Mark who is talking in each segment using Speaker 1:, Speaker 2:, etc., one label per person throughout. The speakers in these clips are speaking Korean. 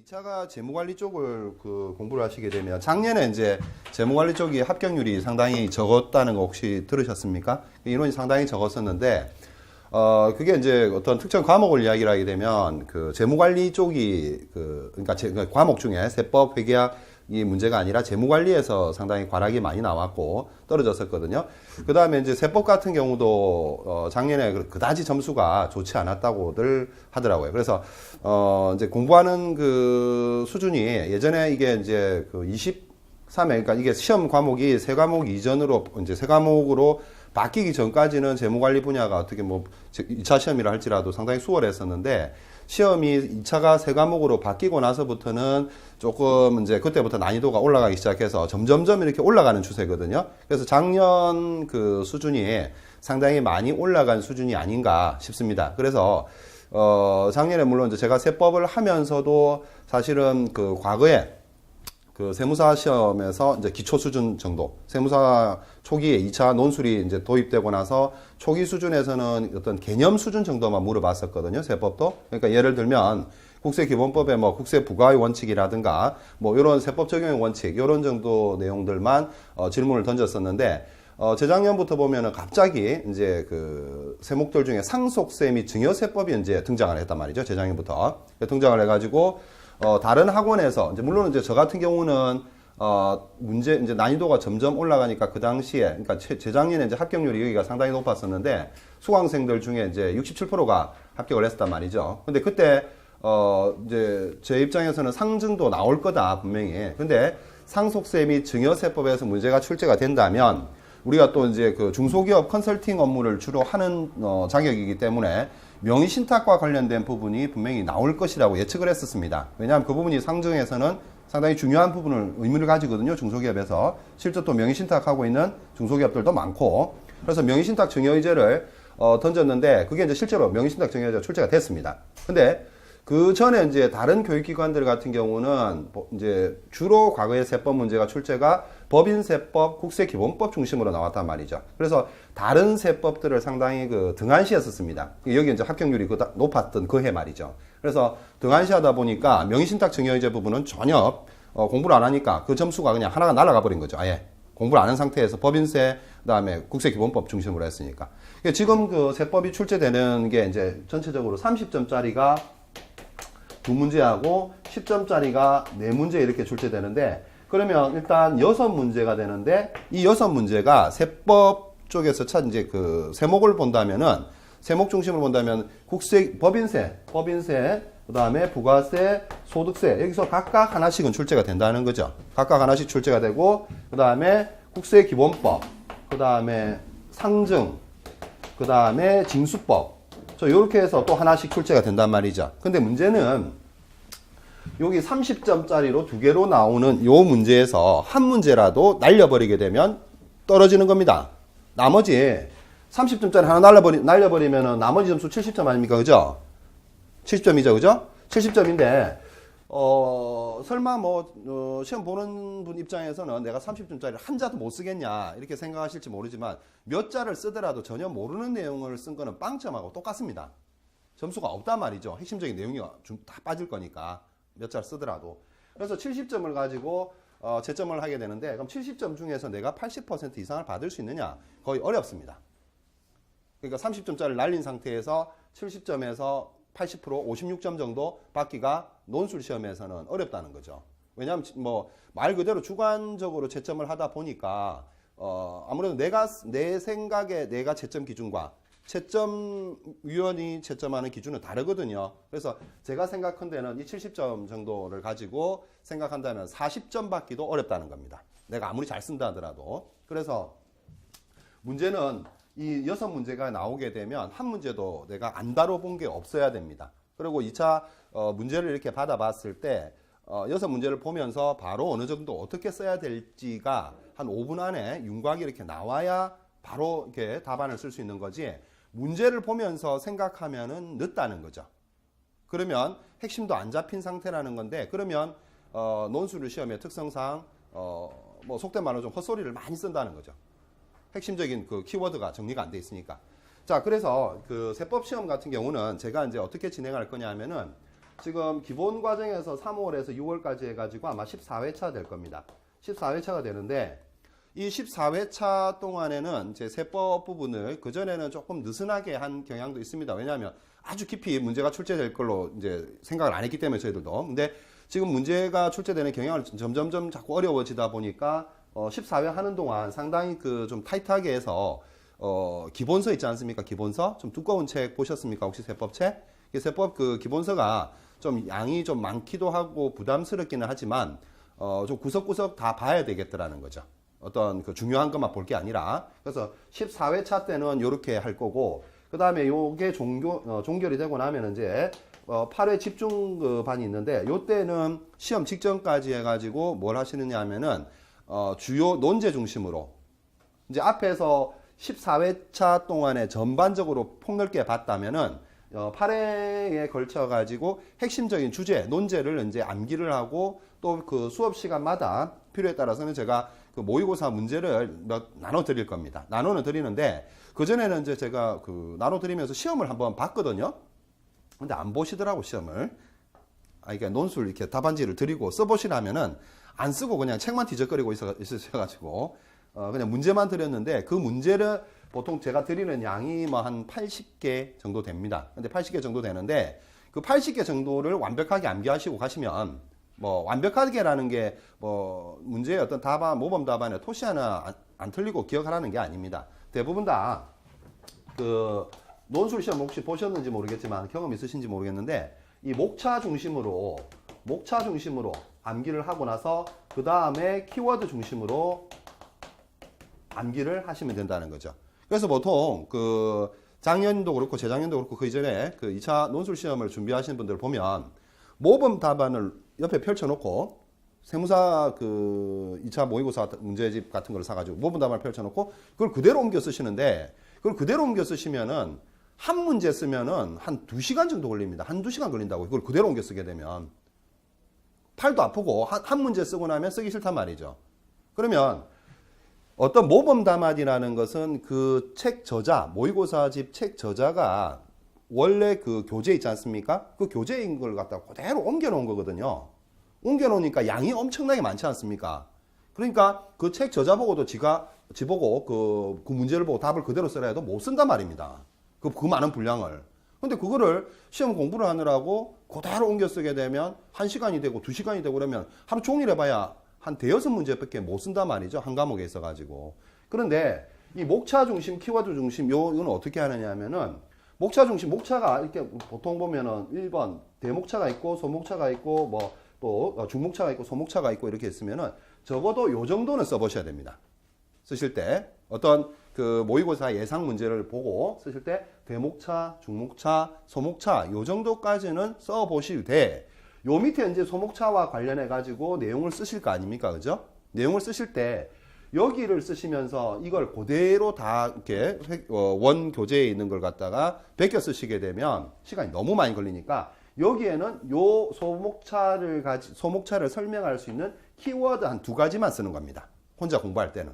Speaker 1: 2차가 재무관리 쪽을 공부를 하시게 되면 작년에 이제 재무관리 쪽이 합격률이 상당히 적었다는 거 혹시 들으셨습니까? 인원이 상당히 적었었는데 그게 이제 어떤 특정 과목을 이야기를 하게 되면 그 재무관리 쪽이 그러니까 과목 중에 세법, 회계학 이 문제가 아니라 재무관리에서 상당히 과락이 많이 나왔고 떨어졌었거든요. 그 다음에 이제 세법 같은 경우도 작년에 그다지 점수가 좋지 않았다고들 하더라고요. 그래서 이제 공부하는 그 수준이 예전에 이게 이제 그 23회, 그러니까 이게 시험 과목이 세 과목 이전으로 이제 세 과목으로 바뀌기 전까지는 재무관리 분야가 어떻게 뭐 2차 시험이라 할지라도 상당히 수월했었는데 시험이 2차가 세 과목으로 바뀌고 나서부터는 조금 이제 그때부터 난이도가 올라가기 시작해서 점점점 이렇게 올라가는 추세거든요. 그래서 작년 그 수준이 상당히 많이 올라간 수준이 아닌가 싶습니다. 그래서 작년에 물론 이제 제가 세법을 하면서도 사실은 그 과거에 그 세무사 시험에서 이제 기초 수준 정도, 세무사 초기에 2차 논술이 이제 도입되고 나서 초기 수준에서는 어떤 개념 수준 정도만 물어봤었거든요. 세법도. 그러니까 예를 들면 국세기본법의 뭐 국세 부과의 원칙이라든가 뭐 이런 세법 적용의 원칙 이런 정도 내용들만 질문을 던졌었는데 재작년부터 보면은 갑자기 이제 그 세목들 중에 상속세 및 증여세법이 이제 등장을 했단 말이죠. 재작년부터 등장을 해가지고 다른 학원에서 이제 물론 이제 저 같은 경우는 문제 이제 난이도가 점점 올라가니까 그 당시에 그러니까 재작년에 이제 합격률이 여기가 상당히 높았었는데 수강생들 중에 이제 67%가 합격을 했었단 말이죠. 근데 그때 이제 제 입장에서는 상증도 나올 거다 분명히. 근데 상속세 및 증여세법에서 문제가 출제가 된다면 우리가 또 이제 그 중소기업 컨설팅 업무를 주로 하는 자격이기 때문에 명의신탁과 관련된 부분이 분명히 나올 것이라고 예측을 했었습니다. 왜냐하면 그 부분이 상증에서는 상당히 중요한 부분을 의미를 가지거든요. 중소기업에서 실제 또 명의신탁하고 있는 중소기업들도 많고 그래서 명의신탁 증여의제를 던졌는데 그게 이제 실제로 명의신탁 증여의제가 출제가 됐습니다. 근데 그 전에 이제 다른 교육기관들 같은 경우는 이제 주로 과거의 세법 문제가 출제가 법인세법, 국세기본법 중심으로 나왔단 말이죠. 그래서 다른 세법들을 상당히 그 등한시했었습니다. 여기 이제 합격률이 높았던 그 해 말이죠. 그래서 등한시하다 보니까 명의신탁 증여의제 부분은 전혀 공부를 안 하니까 그 점수가 그냥 하나가 날아가 버린 거죠. 아예 공부를 안 한 상태에서 법인세, 그다음에 국세기본법 중심으로 했으니까. 지금 그 세법이 출제되는 게 이제 전체적으로 30점짜리가 두 문제하고 10점짜리가 네 문제 이렇게 출제되는데 그러면 일단 6문제가 되는데 이 6문제가 세법 쪽에서 이제 그 세목을 본다면은 세목 중심으로 본다면 법인세, 그다음에 부가세, 소득세 여기서 각각 하나씩은 출제가 된다는 거죠. 각각 하나씩 출제가 되고 그다음에 국세기본법, 그다음에 상증, 그다음에 징수법 이렇게 해서 또 하나씩 출제가 된단 말이죠. 근데 문제는 여기 30점짜리로 두 개로 나오는 요 문제에서 한 문제라도 날려버리게 되면 떨어지는 겁니다. 나머지 30점짜리 하나 날려버리면은 나머지 점수 70점 아닙니까? 그죠? 70점이죠. 그죠? 70점인데, 설마 뭐, 시험 보는 분 입장에서는 내가 30점짜리 한 자도 못 쓰겠냐, 이렇게 생각하실지 모르지만, 몇 자를 쓰더라도 전혀 모르는 내용을 쓴 거는 빵점하고 똑같습니다. 점수가 없단 말이죠. 핵심적인 내용이 다 빠질 거니까. 몇 자를 쓰더라도. 그래서 70점을 가지고, 채점을 하게 되는데, 그럼 70점 중에서 내가 80% 이상을 받을 수 있느냐? 거의 어렵습니다. 그러니까 30점짜리를 날린 상태에서 70점에서 80%, 56점 정도 받기가 논술 시험에서는 어렵다는 거죠. 왜냐하면 뭐 말 그대로 주관적으로 채점을 하다 보니까 아무래도 내 생각에 내가 채점 기준과 채점위원이 채점하는 기준은 다르거든요. 그래서 제가 생각한데는 이 70점 정도를 가지고 생각한다면 40점 받기도 어렵다는 겁니다. 내가 아무리 잘 쓴다 하더라도. 그래서 문제는 이 6문제가 나오게 되면 한 문제도 내가 안 다뤄본 게 없어야 됩니다. 그리고 2차 문제를 이렇게 받아봤을 때 6문제를 보면서 바로 어느 정도 어떻게 써야 될지가 한 5분 안에 윤곽이 이렇게 나와야 바로 이렇게 답안을 쓸 수 있는 거지 문제를 보면서 생각하면은 늦다는 거죠. 그러면 핵심도 안 잡힌 상태라는 건데 그러면 논술 시험의 특성상 뭐 속된 말로 좀 헛소리를 많이 쓴다는 거죠. 핵심적인 그 키워드가 정리가 안 돼 있으니까. 자, 그래서 그 세법 시험 같은 경우는 제가 이제 어떻게 진행할 거냐 하면은 지금 기본 과정에서 3월에서 6월까지 해가지고 아마 14회차 될 겁니다. 14회차가 되는데 이 14회차 동안에는 이제 세법 부분을 그전에는 조금 느슨하게 한 경향도 있습니다. 왜냐하면 아주 깊이 문제가 출제될 걸로 이제 생각을 안 했기 때문에 저희들도. 근데 지금 문제가 출제되는 경향을 점점점 자꾸 어려워지다 보니까 14회 하는 동안 상당히 그 좀 타이트하게 해서 기본서 있지 않습니까? 기본서 좀 두꺼운 책 보셨습니까? 혹시 세법책? 세법 그 기본서가 좀 양이 좀 많기도 하고 부담스럽기는 하지만 좀 구석구석 다 봐야 되겠더라는 거죠. 어떤 그 중요한 것만 볼 게 아니라. 그래서 14회차 때는 이렇게 할 거고, 그 다음에 요게 종결이 되고 나면 이제 8회 집중반이 있는데, 요 때는 시험 직전까지 해가지고 뭘 하시느냐 하면은 주요 논제 중심으로 이제 앞에서 14회차 동안에 전반적으로 폭넓게 봤다면은 8회에 걸쳐 가지고 핵심적인 주제, 논제를 이제 암기를 하고 또 그 수업 시간마다 필요에 따라서는 제가 그 모의고사 문제를 나눠 드릴 겁니다. 나눠는 드리는데 그전에는 이제 제가 그 나눠 드리면서 시험을 한번 봤거든요. 근데 안 보시더라고, 시험을. 그러니까 논술 이렇게 답안지를 드리고 써보시라면은 안 쓰고 그냥 책만 뒤적거리고 있으셔가지고 그냥 문제만 드렸는데 그 문제를 보통 제가 드리는 양이 뭐 한 80개 정도 됩니다. 근데 80개 정도 되는데 그 80개 정도를 완벽하게 암기하시고 가시면 뭐 완벽하게라는 게 뭐 문제의 어떤 답안, 모범 답안에 토시 하나 안 틀리고 기억하라는 게 아닙니다. 대부분 다 그 논술 시험 혹시 보셨는지 모르겠지만 경험 있으신지 모르겠는데 이 목차 중심으로 암기를 하고 나서 그 다음에 키워드 중심으로 암기를 하시면 된다는 거죠. 그래서 보통 그 작년도 그렇고 재작년도 그렇고 그 이전에 그 2차 논술 시험을 준비하시는 분들 보면 모범 답안을 옆에 펼쳐놓고 세무사 그 2차 모의고사 문제집 같은 걸 사가지고 모범 답안을 펼쳐놓고 그걸 그대로 옮겨 쓰시는데 그걸 그대로 옮겨 쓰시면은 한 문제 쓰면은 한 2시간 정도 걸립니다. 한 2시간 걸린다고 그걸 그대로 옮겨 쓰게 되면 팔도 아프고 한 문제 쓰고 나면 쓰기 싫단 말이죠. 그러면 어떤 모범 답안이라는 것은 그 책 저자, 모의고사집 책 저자가 원래 그 교재 있지 않습니까? 그 교재인 걸 갖다가 그대로 옮겨 놓은 거거든요. 옮겨 놓으니까 양이 엄청나게 많지 않습니까? 그러니까 그 책 저자 보고도 지보고 그 문제를 보고 답을 그대로 쓰라 해도 못 쓴단 말입니다. 그 많은 분량을. 근데 그거를 시험 공부를 하느라고 그대로 옮겨 쓰게 되면 1시간이 되고 2시간이 되고 그러면 하루 종일 해봐야 한 대여섯 문제밖에 못 쓴단 말이죠. 한 과목에 있어가지고. 그런데 이 목차 중심, 키워드 중심, 요거는 어떻게 하느냐 하면은 목차 중심, 목차가 이렇게 보통 보면은 1번 대목차가 있고 소목차가 있고 뭐 또 중목차가 있고 소목차가 있고 이렇게 있으면은 적어도 요 정도는 써보셔야 됩니다. 쓰실 때 어떤 그 모의고사 예상 문제를 보고 쓰실 때 대목차, 중목차, 소목차 요 정도까지는 써보시되 요 밑에 이제 소목차와 관련해 가지고 내용을 쓰실 거 아닙니까? 그죠? 내용을 쓰실 때 여기를 쓰시면서 이걸 그대로 다 이렇게 원 교재에 있는 걸 갖다가 베껴 쓰시게 되면 시간이 너무 많이 걸리니까 여기에는 요 소목차를 설명할 수 있는 키워드 한 2가지만 쓰는 겁니다. 혼자 공부할 때는.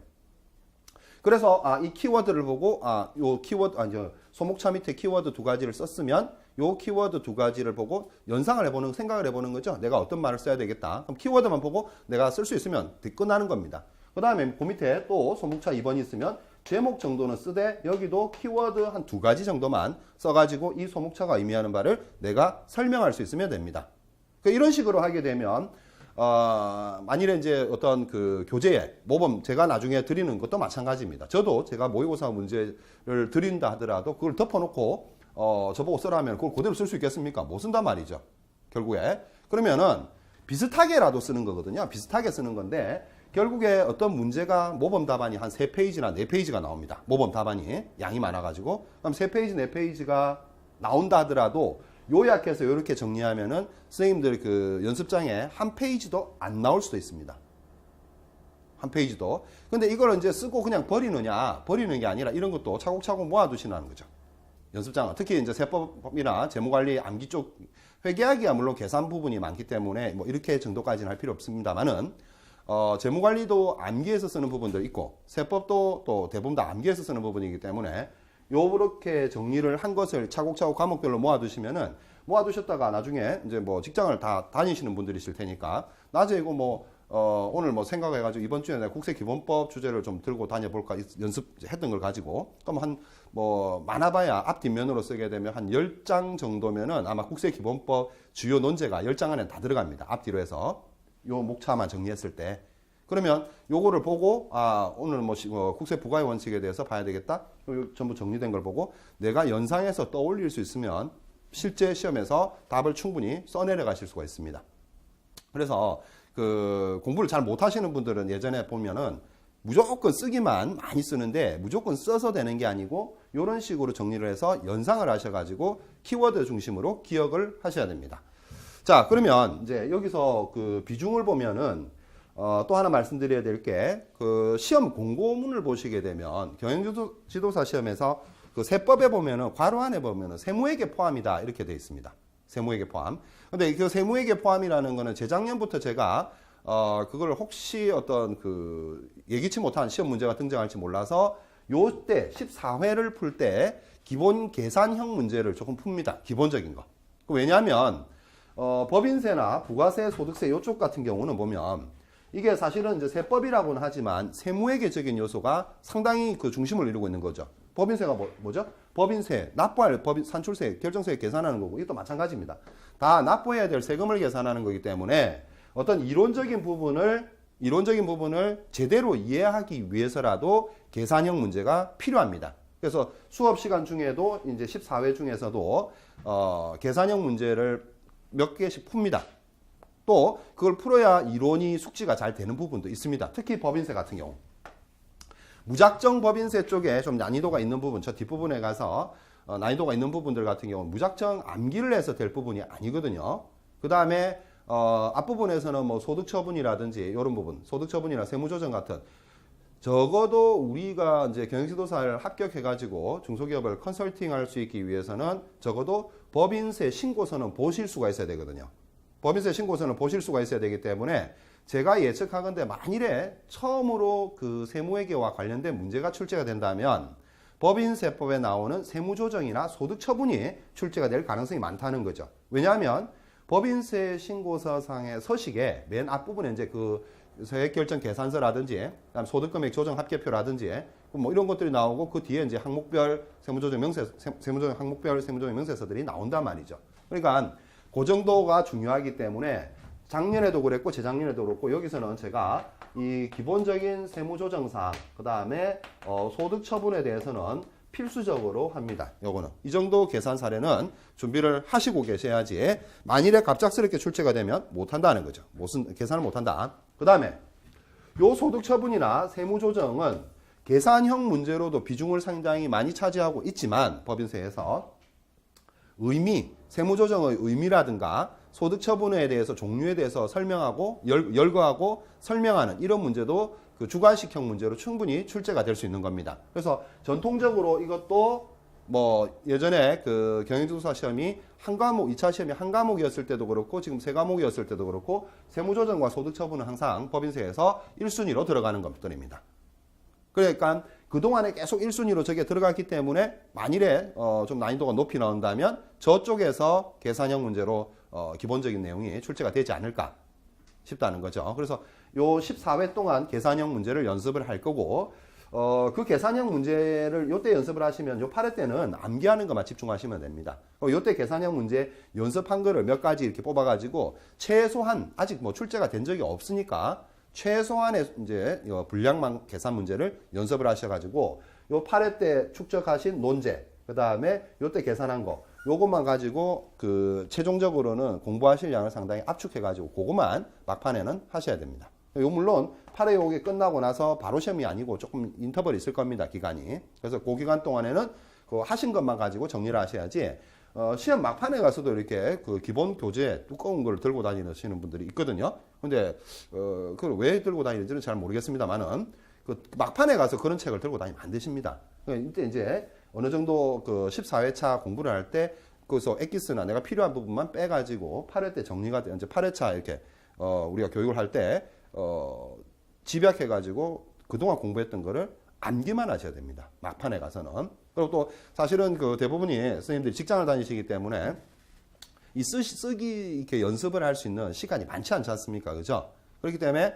Speaker 1: 그래서 이 키워드를 보고 요 키워드 소목차 밑에 키워드 2가지를 썼으면 요 키워드 2가지를 보고 연상을 해보는 생각을 해보는 거죠. 내가 어떤 말을 써야 되겠다. 그럼 키워드만 보고 내가 쓸 수 있으면 끝나는 겁니다. 그 다음에 그 밑에 또 소목차 2번이 있으면 제목 정도는 쓰되 여기도 키워드 한 2가지 정도만 써가지고 이 소목차가 의미하는 바를 내가 설명할 수 있으면 됩니다. 이런 식으로 하게 되면 만일에 이제 어떤 그 교재에 모범 제가 나중에 드리는 것도 마찬가지입니다. 저도 제가 모의고사 문제를 드린다 하더라도 그걸 덮어놓고 저보고 쓰라면 그걸 그대로 쓸 수 있겠습니까? 못 쓴단 말이죠. 결국에. 그러면은 비슷하게라도 쓰는 거거든요. 비슷하게 쓰는 건데 결국에 어떤 문제가 모범 답안이 한 3페이지나 4페이지가 나옵니다. 모범 답안이 양이 많아가지고 그럼 3페이지, 4페이지가 나온다 하더라도 요약해서 이렇게 정리하면은 선생님들 그 연습장에 한 페이지도 안 나올 수도 있습니다. 한 페이지도. 근데 이걸 이제 쓰고 그냥 버리는 게 아니라 이런 것도 차곡차곡 모아두시라는 거죠. 연습장, 특히 이제 세법이나 재무관리 암기 쪽 회계하기야 물론 계산 부분이 많기 때문에 뭐 이렇게 정도까지는 할 필요 없습니다만은 재무관리도 암기해서 쓰는 부분도 있고 세법도 또 대부분 다 암기해서 쓰는 부분이기 때문에 요렇게 정리를 한 것을 차곡차곡 과목별로 모아두셨다가 나중에 이제 뭐 직장을 다 다니시는 분들이실 테니까 낮에 이거 뭐 오늘 뭐 생각해가지고 이번 주에 내가 국세기본법 주제를 좀 들고 다녀볼까 연습했던 걸 가지고 그럼 한 뭐 많아봐야 앞뒷면으로 쓰게 되면 한 10장 정도면은 아마 국세기본법 주요 논제가 10장 안에 다 들어갑니다. 앞뒤로 해서 요 목차만 정리했을 때 그러면 요거를 보고 오늘 뭐 국세 부과의 원칙에 대해서 봐야 되겠다. 전부 정리된 걸 보고 내가 연상해서 떠올릴 수 있으면 실제 시험에서 답을 충분히 써내려 가실 수가 있습니다. 그래서 그 공부를 잘 못하시는 분들은 예전에 보면은 무조건 쓰기만 많이 쓰는데 무조건 써서 되는 게 아니고 이런 식으로 정리를 해서 연상을 하셔가지고 키워드 중심으로 기억을 하셔야 됩니다. 자, 그러면 이제 여기서 그 비중을 보면은 또 하나 말씀드려야 될 게 그 시험 공고문을 보시게 되면 경영지도사 시험에서 그 세법에 보면은 괄호 안에 보면은 세무회계 포함이다 이렇게 되어 있습니다. 세무회계 포함. 근데 그 세무회계 포함이라는 거는 재작년부터 제가 그걸 혹시 어떤 그 예기치 못한 시험 문제가 등장할지 몰라서 요때 14회를 풀 때 기본 계산형 문제를 조금 풉니다. 기본적인 거. 왜냐하면 법인세나 부가세, 소득세 요쪽 같은 경우는 보면 이게 사실은 이제 세법이라고는 하지만 세무회계적인 요소가 상당히 그 중심을 이루고 있는 거죠. 법인세가 뭐죠? 법인세, 납부할 산출세, 결정세 계산하는 거고 이것도 마찬가지입니다. 다 납부해야 될 세금을 계산하는 거기 때문에 어떤 이론적인 부분을 제대로 이해하기 위해서라도 계산형 문제가 필요합니다. 그래서 수업 시간 중에도 이제 14회 중에서도 계산형 문제를 몇 개씩 풉니다. 또 그걸 풀어야 이론이 숙지가 잘 되는 부분도 있습니다. 특히 법인세 같은 경우. 무작정 법인세 쪽에 좀 난이도가 있는 부분, 저 뒷부분에 가서 난이도가 있는 부분들 같은 경우는 무작정 암기를 해서 될 부분이 아니거든요. 그 다음에 앞부분에서는 뭐 소득처분이라든지 이런 부분, 소득처분이나 세무조정 같은 적어도 우리가 이제 경영지도사를 합격해가지고 중소기업을 컨설팅할 수 있기 위해서는 적어도 법인세 신고서는 보실 수가 있어야 되거든요. 법인세 신고서는 보실 수가 있어야 되기 때문에 제가 예측하건대 만일에 처음으로 그 세무회계와 관련된 문제가 출제가 된다면 법인세법에 나오는 세무조정이나 소득처분이 출제가 될 가능성이 많다는 거죠. 왜냐하면 법인세 신고서상의 서식에 맨 앞부분에 이제 그 세액결정 계산서라든지 그다음 소득금액 조정 합계표라든지 뭐 이런 것들이 나오고 그 뒤에 이제 항목별 세무조정 항목별 세무조정 명세서들이 나온단 말이죠. 그러니까 그 정도가 중요하기 때문에 작년에도 그랬고 재작년에도 그렇고 여기서는 제가 이 기본적인 세무조정사항 그 다음에 소득처분에 대해서는 필수적으로 합니다. 요거는 이 정도 계산 사례는 준비를 하시고 계셔야지 만일에 갑작스럽게 출제가 되면 못한다는 거죠. 계산을 못한다. 그 다음에 요 소득처분이나 세무조정은 계산형 문제로도 비중을 상당히 많이 차지하고 있지만 법인세에서 세무조정의 의미라든가 소득처분에 대해서 종류에 대해서 설명하고 열거하고 설명하는 이런 문제도 그 주관식형 문제로 충분히 출제가 될 수 있는 겁니다. 그래서 전통적으로 이것도 뭐 예전에 그 경영지도사 시험이 한 과목, 2차 시험이 한 과목이었을 때도 그렇고 지금 세 과목이었을 때도 그렇고 세무조정과 소득처분은 항상 법인세에서 1순위로 들어가는 것들입니다. 그러니까 그동안에 계속 1순위로 저게 들어갔기 때문에 만일에 좀 난이도가 높이 나온다면 저쪽에서 계산형 문제로 기본적인 내용이 출제가 되지 않을까 싶다는 거죠. 그래서 요 14회 동안 계산형 문제를 연습을 할 거고 그 계산형 문제를 요때 연습을 하시면 요 8회 때는 암기하는 것만 집중하시면 됩니다. 요때 계산형 문제 연습한 거를 몇 가지 이렇게 뽑아가지고 최소한 아직 뭐 출제가 된 적이 없으니까 최소한의 이제 분량만 계산 문제를 연습을 하셔가지고 요 8회 때 축적하신 논제 그 다음에 요때 계산한 거 요것만 가지고 그 최종적으로는 공부하실 양을 상당히 압축해가지고 그것만 막판에는 하셔야 됩니다. 요 물론 8회 요게 끝나고 나서 바로 시험이 아니고 조금 인터벌이 있을 겁니다. 기간이. 그래서 그 기간 동안에는 그 하신 것만 가지고 정리를 하셔야지 시험 막판에 가서도 이렇게 그 기본 교재 두꺼운 걸 들고 다니시는 분들이 있거든요. 근데 그걸 왜 들고 다니는지는 잘 모르겠습니다만은 그 막판에 가서 그런 책을 들고 다니면 안 되십니다. 이때 이제 어느 정도 그 14회차 공부를 할 때 그래서 엑기스나 내가 필요한 부분만 빼가지고 8회 때 정리가 돼 이제 8회차 이렇게 우리가 교육을 할 때 집약해가지고 그동안 공부했던 거를 암기만 하셔야 됩니다. 막판에 가서는. 그리고 또 사실은 그 대부분이 선생님들이 직장을 다니시기 때문에 이 쓰기 이렇게 연습을 할 수 있는 시간이 많지 않지 않습니까? 그죠? 그렇기 때문에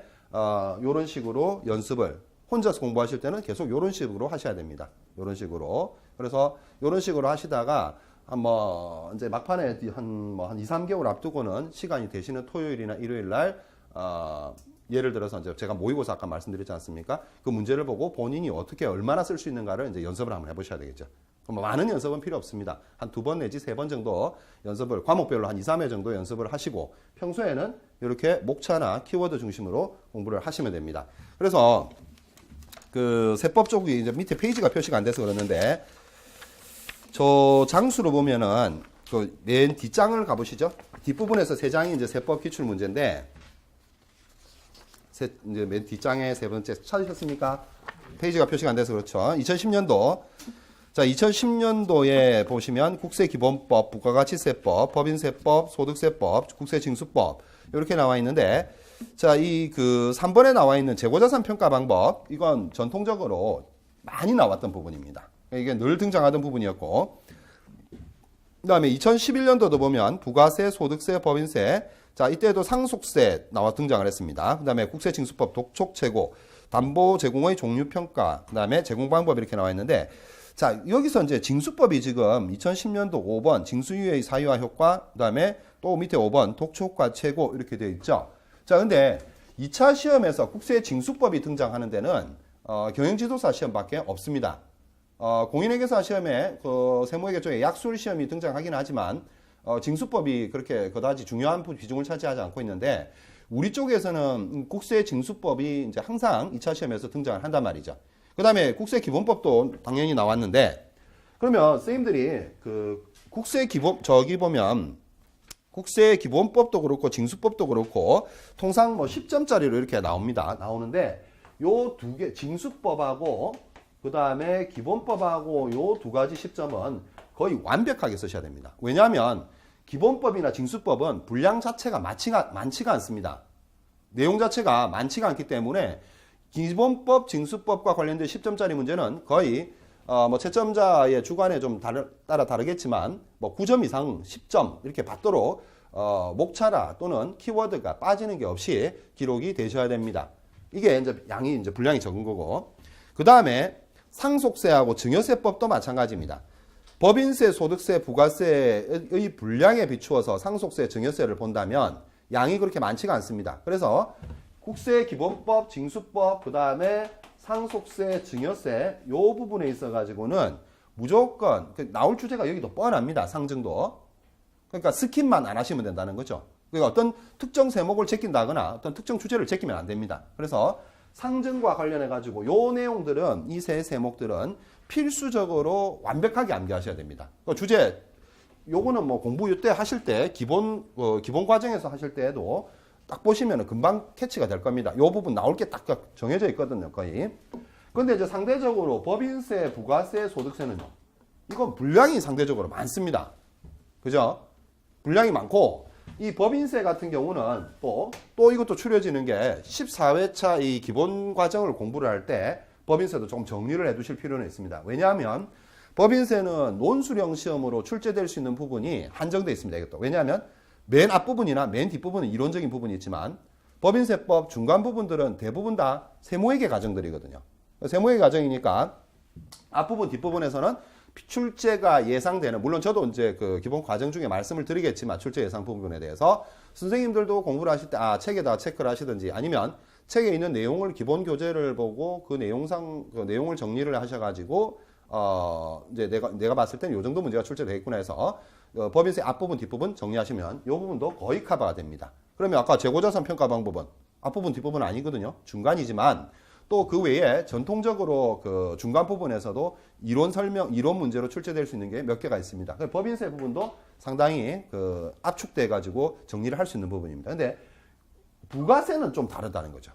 Speaker 1: 요런 식으로 연습을 혼자서 공부하실 때는 계속 요런 식으로 하셔야 됩니다. 요런 식으로. 그래서 요런 식으로 하시다가 뭐 이제 막판에 한 2, 3개월 앞두고는 시간이 되시는 토요일이나 일요일 날 예를 들어서 이제 제가 모의고사 아까 말씀드렸지 않습니까? 그 문제를 보고 본인이 어떻게 얼마나 쓸 수 있는가를 이제 연습을 한번 해보셔야 되겠죠. 뭐 많은 연습은 필요 없습니다. 한 2번 내지 3번 정도 연습을 과목별로 한 2, 3회 정도 연습을 하시고 평소에는 이렇게 목차나 키워드 중심으로 공부를 하시면 됩니다. 그래서 그 세법 쪽이 이제 밑에 페이지가 표시가 안 돼서 그러는데 저 장수로 보면은 그 맨 뒷장을 가보시죠. 뒷부분에서 3장이 이제 세법 기출 문제인데 이제 맨 뒷장에 3번째 찾으셨습니까? 페이지가 표시가 안 돼서 그렇죠. 2010년도 자, 2010년도에 보시면 국세기본법, 부가가치세법, 법인세법, 소득세법, 국세징수법 이렇게 나와 있는데 자, 이 그 3번에 나와 있는 재고자산 평가 방법 이건 전통적으로 많이 나왔던 부분입니다. 이게 늘 등장하던 부분이었고 그다음에 2011년도도 보면 부가세, 소득세, 법인세 자, 이때도 상속세 나와 등장을 했습니다. 그다음에 국세징수법, 독촉재고, 담보 제공의 종류 평가, 그다음에 제공 방법 이렇게 나와 있는데 자, 여기서 이제 징수법이 지금 2010년도 5번 징수유예 사유화 효과, 그다음에 또 밑에 5번 독촉과 최고 이렇게 되어 있죠. 자, 근데 2차 시험에서 국세징수법이 등장하는 데는 경영지도사 시험밖에 없습니다. 공인회계사 시험에 그 세무회계 쪽에 약술 시험이 등장하긴 하지만 징수법이 그렇게 그다지 중요한 비중을 차지하지 않고 있는데 우리 쪽에서는 국세징수법이 이제 항상 2차 시험에서 등장을 한단 말이죠. 그 다음에 국세기본법도 당연히 나왔는데 그러면 선생님들이 그 저기 보면 국세기본법도 그렇고 징수법도 그렇고 통상 뭐 10점짜리로 이렇게 나오는데 요 두 개 징수법하고 그 다음에 기본법하고 요 두 가지 10점은 거의 완벽하게 쓰셔야 됩니다. 왜냐하면 기본법이나 징수법은 분량 자체가 많지가 않습니다. 내용 자체가 많지가 않기 때문에 기본법, 징수법과 관련된 10점짜리 문제는 거의 뭐 채점자의 주관에 좀 따라 다르겠지만 뭐 9점 이상 10점 이렇게 받도록 목차라 또는 키워드가 빠지는 게 없이 기록이 되셔야 됩니다. 이게 이제 분량이 적은 거고 그 다음에 상속세하고 증여세법도 마찬가지입니다. 법인세, 소득세, 부가세의 분량에 비추어서 상속세, 증여세를 본다면 양이 그렇게 많지가 않습니다. 그래서 국세기본법, 징수법, 그 다음에 상속세, 증여세 요 부분에 있어 가지고는 무조건 나올 주제가 여기도 뻔합니다. 상증도. 그러니까 스킵만 안 하시면 된다는 거죠. 그러니까 어떤 특정 세목을 제낀다거나 어떤 특정 주제를 제끼면 안 됩니다. 그래서 상증과 관련해 가지고 요 내용들은 이 세 세목들은 필수적으로 완벽하게 암기하셔야 됩니다. 주제 요거는 뭐 공부 이때 하실 때 기본 과정에서 하실 때에도 딱 보시면 금방 캐치가 될 겁니다. 요 부분 나올 게 딱 정해져 있거든요, 거의. 근데 이제 상대적으로 법인세, 부가세, 소득세는요. 이건 분량이 상대적으로 많습니다. 그죠? 분량이 많고 이 법인세 같은 경우는 또 이것도 추려지는 게 14회차 이 기본 과정을 공부를 할 때 법인세도 좀 정리를 해 두실 필요는 있습니다. 왜냐하면 법인세는 논술형 시험으로 출제될 수 있는 부분이 한정되어 있습니다. 이것도. 왜냐하면 맨 앞부분이나 맨 뒷부분은 이론적인 부분이 있지만 법인세법 중간 부분들은 대부분 다 세무회계 과정들이거든요. 세무회계 과정이니까 앞부분 뒷부분에서는 출제가 예상되는 물론 저도 이제 그 기본 과정 중에 말씀을 드리겠지만 출제 예상 부분에 대해서 선생님들도 공부를 하실 때 책에다 체크를 하시든지 아니면 책에 있는 내용을 기본 교재를 보고 그 내용을 정리를 하셔가지고 이제 내가 봤을 땐 요 정도 문제가 출제되겠구나 해서 법인세 앞부분 뒷부분 정리하시면 이 부분도 거의 커버가 됩니다. 그러면 아까 재고자산 평가 방법은 앞부분 뒷부분 아니거든요. 중간이지만 또 그 외에 전통적으로 그 중간 부분에서도 이론 문제로 출제될 수 있는 게 몇 개가 있습니다. 법인세 부분도 상당히 그 압축돼 가지고 정리를 할 수 있는 부분입니다. 근데 부가세는 좀 다르다는 거죠.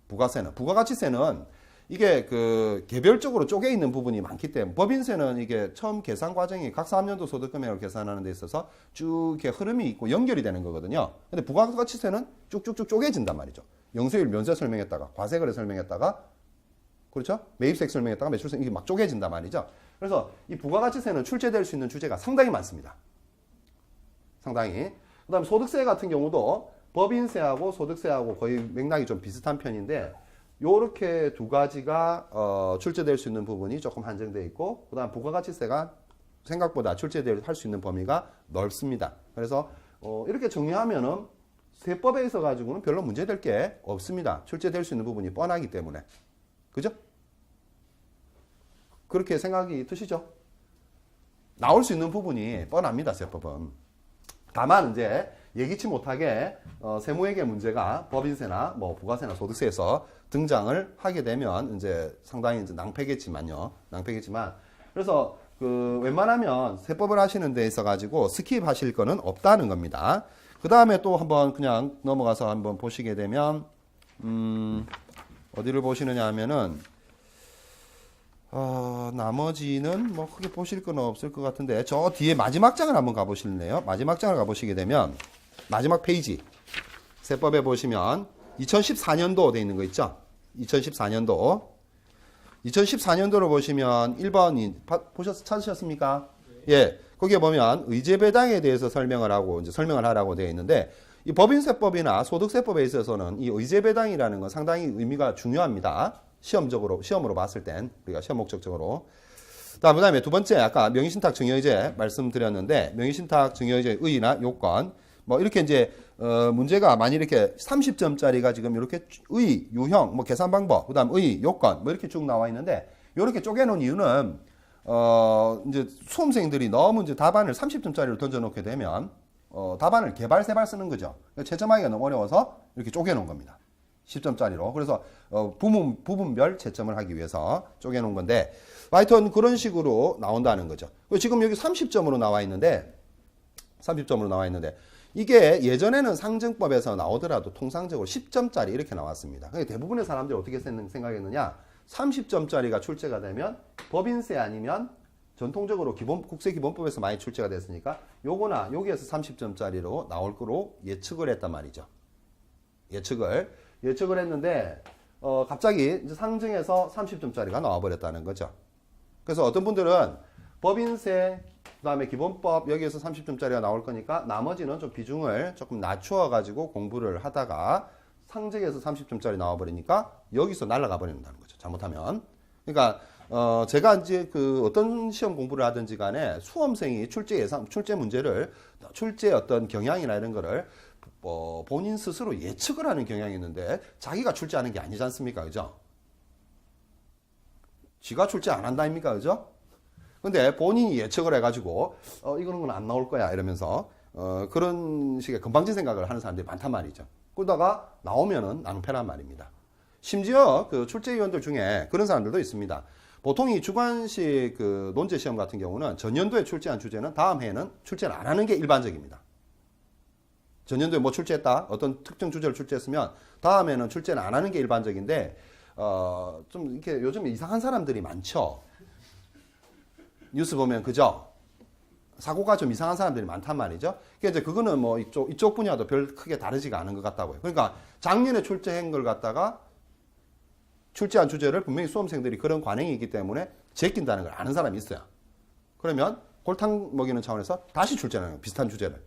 Speaker 1: 부가가치세는 이게 그 개별적으로 쪼개 있는 부분이 많기 때문에 법인세는 이게 처음 계산 과정이 각 사업년도 소득금액을 계산하는 데 있어서 쭉 이렇게 흐름이 있고 연결이 되는 거거든요. 근데 부가가치세는 쭉쭉쭉 쪼개진단 말이죠. 영세율 면세 설명했다가 과세거래 설명했다가 그렇죠? 매입세액 설명했다가 매출세 이게 막 쪼개진단 말이죠. 그래서 이 부가가치세는 출제될 수 있는 주제가 상당히 많습니다. 상당히. 그 다음에 소득세 같은 경우도 법인세하고 소득세하고 거의 맥락이 좀 비슷한 편인데 요렇게 두 가지가 출제될 수 있는 부분이 조금 한정되어 있고 그 다음 부가가치세가 생각보다 출제할 수 있는 범위가 넓습니다. 그래서 이렇게 정리하면은 세법에 있어 가지고는 별로 문제될 게 없습니다. 출제될 수 있는 부분이 뻔하기 때문에. 그죠? 그렇게 생각이 드시죠? 나올 수 있는 부분이 뻔합니다. 세법은. 다만 이제 예기치 못하게 세무회계 문제가 법인세나 뭐 부가세나 소득세에서 등장을 하게 되면 이제 상당히 이제 낭패겠지만요. 낭패겠지만 그래서 그 웬만하면 세법을 하시는 데 있어 가지고 스킵하실 거는 없다는 겁니다. 그 다음에 또 한번 그냥 넘어가서 한번 보시게 되면 어디를 보시느냐 하면은 나머지는 뭐 크게 보실 건 없을 것 같은데 저 뒤에 마지막 장을 한번 가보실래요? 마지막 장을 가보시게 되면 마지막 페이지 세법에 보시면 2014년도 돼 있는 거 있죠? 2014년도로 보시면 1번이 찾으셨습니까? 예. 거기에 보면 의제배당에 대해서 설명을 하라고 되어 있는데 이 법인세법이나 소득세법에 있어서는 이 의제배당이라는 건 상당히 의미가 중요합니다. 시험으로 봤을 땐 우리가 시험 목적적으로. 그다음에 두 번째 아까 명의신탁 증여의제 말씀드렸는데 명의신탁 증여의제 의의나 요건 뭐 이렇게 이제 문제가 많이 이렇게 30점짜리가 지금 이렇게 의의, 유형, 뭐 계산 방법, 그다음 의의, 요건 뭐 이렇게 쭉 나와 있는데 이렇게 쪼개놓은 이유는 이제 수험생들이 너무 이제 답안을 30점짜리로 던져놓게 되면 답안을 개발세발 쓰는 거죠. 채점하기가 너무 어려워서 이렇게 쪼개놓은 겁니다. 10점짜리로. 그래서 부분별 채점을 하기 위해서 쪼개놓은 건데 하여튼 그런 식으로 나온다는 거죠. 지금 여기 30점으로 나와 있는데 이게 예전에는 상증법에서 나오더라도 통상적으로 10점짜리 이렇게 나왔습니다. 대부분의 사람들이 어떻게 생각했느냐 30점짜리가 출제가 되면 법인세 아니면 전통적으로 국세기본법에서 많이 출제가 됐으니까 요거나 여기에서 30점짜리로 나올 거로 예측을 했단 말이죠. 예측을 했는데 갑자기 이제 상증에서 30점짜리가 나와버렸다는 거죠. 그래서 어떤 분들은 법인세 그다음에 기본법 여기에서 30점짜리가 나올 거니까 나머지는 좀 비중을 조금 낮추어 가지고 공부를 하다가 상증에서 30점짜리 나와버리니까 여기서 날아가 버린다는 거죠. 잘못하면. 그러니까 제가 이제 그 어떤 시험 공부를 하든지 간에 수험생이 출제 문제를 출제 어떤 경향이나 이런 거를 본인 스스로 예측을 하는 경향이 있는데 자기가 출제하는 게 아니지 않습니까? 그죠? 지가 출제 안 한다입니까? 그죠? 근데 본인이 예측을 해가지고 이거는 안 나올 거야 이러면서 그런 식의 건방진 생각을 하는 사람들이 많단 말이죠. 그러다가 나오면은 낭패란 말입니다. 심지어 그 출제위원들 중에 그런 사람들도 있습니다. 보통 이 주관식 그 논제 시험 같은 경우는 전년도에 출제한 주제는 다음 해에는 출제를 안 하는 게 일반적입니다. 전년도에 뭐 출제했다, 어떤 특정 주제를 출제했으면 다음에는 출제를 안 하는 게 일반적인데 좀 이렇게 요즘 이상한 사람들이 많죠. 뉴스 보면 그죠? 사고가 좀 이상한 사람들이 많단 말이죠. 그러니까 이제 그거는 뭐 이쪽 분야도 별 크게 다르지가 않은 것 같다고요. 그러니까 작년에 출제한 걸 갖다가 출제한 주제를 분명히 수험생들이 그런 관행이 있기 때문에 제낀다는 걸 아는 사람이 있어요. 그러면 골탕 먹이는 차원에서 다시 출제하는 거예요. 비슷한 주제를.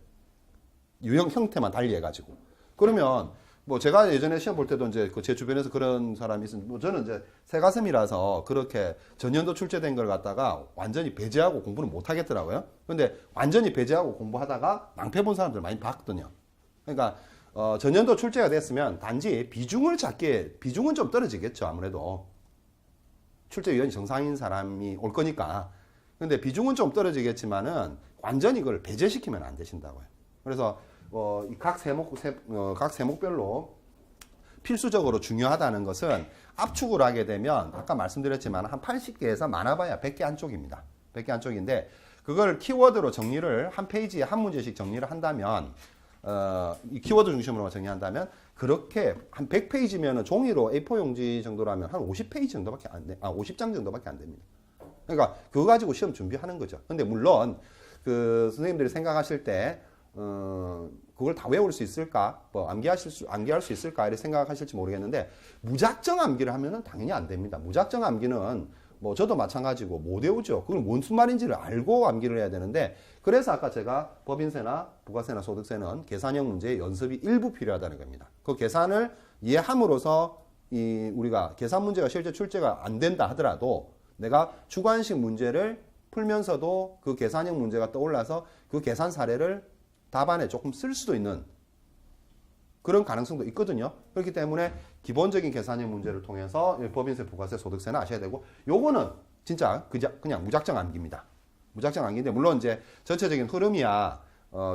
Speaker 1: 유형 형태만 달리 해가지고. 그러면 뭐 제가 예전에 시험 볼 때도 이제 제 주변에서 그런 사람이 있으면 뭐 저는 이제 새가슴이라서 그렇게 전년도 출제된 걸 갖다가 완전히 배제하고 공부는 못 하겠더라고요. 근데 완전히 배제하고 공부하다가 낭패 본 사람들 많이 봤거든요. 그러니까 전년도 출제가 됐으면 단지 비중은 좀 떨어지겠죠. 아무래도 출제위원이 정상인 사람이 올 거니까. 근데 비중은 좀 떨어지겠지만은 완전히 그걸 배제시키면 안 되신다고요. 그래서 각 세목별로 필수적으로 중요하다는 것은 압축을 하게 되면 아까 말씀드렸지만 한 80개에서 많아봐야 100개 안쪽입니다. 100개 안쪽인데 그걸 키워드로 정리를 한 페이지에 한 문제씩 정리를 한다면 이 키워드 중심으로 정리한다면 그렇게 한 100페이지면 종이로 A4 용지 정도라면 한 50페이지 정도밖에 안 돼. 50장 정도밖에 안 됩니다. 그러니까 그거 가지고 시험 준비하는 거죠. 근데 물론 그 선생님들이 생각하실 때 그걸 다 외울 수 있을까? 뭐 암기할 수 있을까? 이렇게 생각하실지 모르겠는데 무작정 암기를 하면은 당연히 안 됩니다. 무작정 암기는 뭐 저도 마찬가지고 못 외우죠. 그걸 무슨 말인지를 알고 암기를 해야 되는데, 그래서 아까 제가 법인세나 부가세나 소득세는 계산형 문제의 연습이 일부 필요하다는 겁니다. 그 계산을 이해함으로써 우리가 계산 문제가 실제 출제가 안 된다 하더라도 내가 주관식 문제를 풀면서도 그 계산형 문제가 떠올라서 그 계산 사례를 답안에 조금 쓸 수도 있는 그런 가능성도 있거든요. 그렇기 때문에 기본적인 계산형 문제를 통해서 법인세, 부가세, 소득세는 아셔야 되고, 요거는 진짜 그냥 무작정 암기입니다. 무작정 암기인데, 물론 이제 전체적인 흐름이야